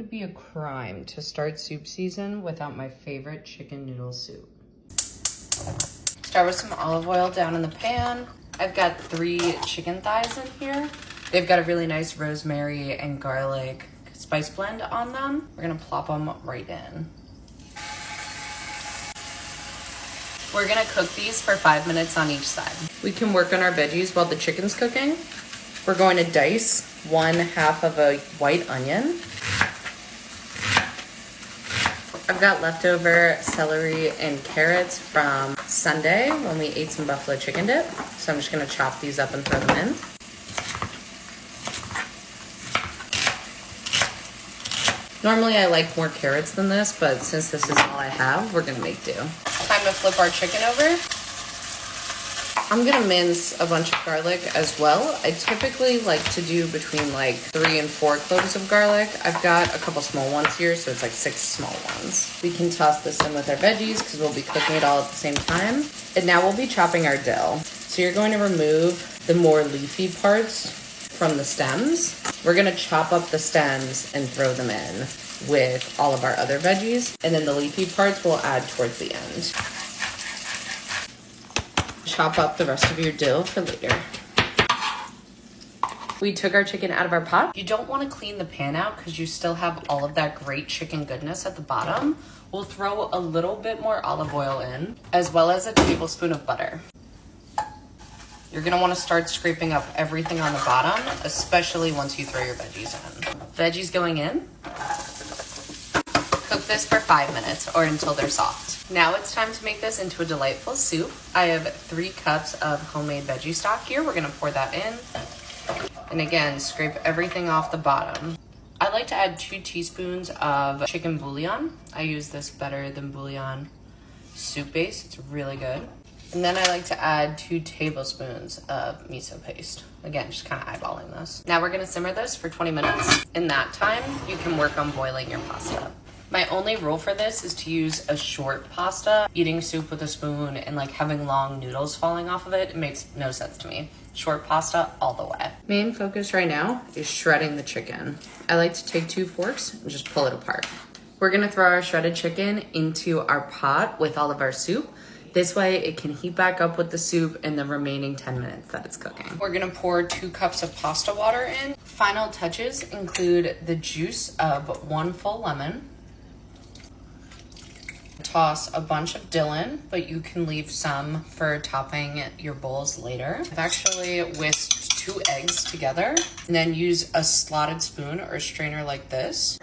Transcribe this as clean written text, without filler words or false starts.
would be a crime to start soup season without my favorite chicken noodle soup. Start with some olive oil down in the pan. I've got 3 chicken thighs in here. They've got a really nice rosemary and garlic spice blend on them. We're gonna plop them right in. We're gonna cook these for 5 minutes on each side. We can work on our veggies while the chicken's cooking. We're going to dice 1/2 of a white onion. I've got leftover celery and carrots from Sunday when we ate some buffalo chicken dip. So I'm just gonna chop these up and throw them in. Normally I like more carrots than this, but since this is all I have, we're gonna make do. Time to flip our chicken over. I'm gonna mince a bunch of garlic as well. I typically like to do between like 3 and 4 cloves of garlic. I've got a couple small ones here, so it's like 6 small ones. We can toss this in with our veggies because we'll be cooking it all at the same time. And now we'll be chopping our dill. So you're going to remove the more leafy parts from the stems. We're gonna chop up the stems and throw them in with all of our other veggies. And then the leafy parts we'll add towards the end. Chop up the rest of your dill for later. We took our chicken out of our pot. You don't want to clean the pan out because you still have all of that great chicken goodness at the bottom. We'll throw a little bit more olive oil in, as well as a tablespoon of butter. You're gonna want to start scraping up everything on the bottom, especially once you throw your veggies in. Veggies going in. Cook this for 5 minutes or until they're soft. Now it's time to make this into a delightful soup. I have 3 cups of homemade veggie stock here. We're gonna pour that in. And again, scrape everything off the bottom. I like to add 2 teaspoons of chicken bouillon. I use this better than bouillon soup base. It's really good. And then I like to add 2 tablespoons of miso paste. Again, just kind of eyeballing this. Now we're gonna simmer this for 20 minutes. In that time, you can work on boiling your pasta. My only rule for this is to use a short pasta. Eating soup with a spoon and like having long noodles falling off of it, it makes no sense to me. Short pasta all the way. Main focus right now is shredding the chicken. I like to take 2 forks and just pull it apart. We're gonna throw our shredded chicken into our pot with all of our soup. This way it can heat back up with the soup in the remaining 10 minutes that it's cooking. We're gonna pour 2 cups of pasta water in. Final touches include the juice of 1 full lemon. Toss a bunch of dill in, but you can leave some for topping your bowls later. I've actually whisked 2 eggs together and then use a slotted spoon or a strainer like this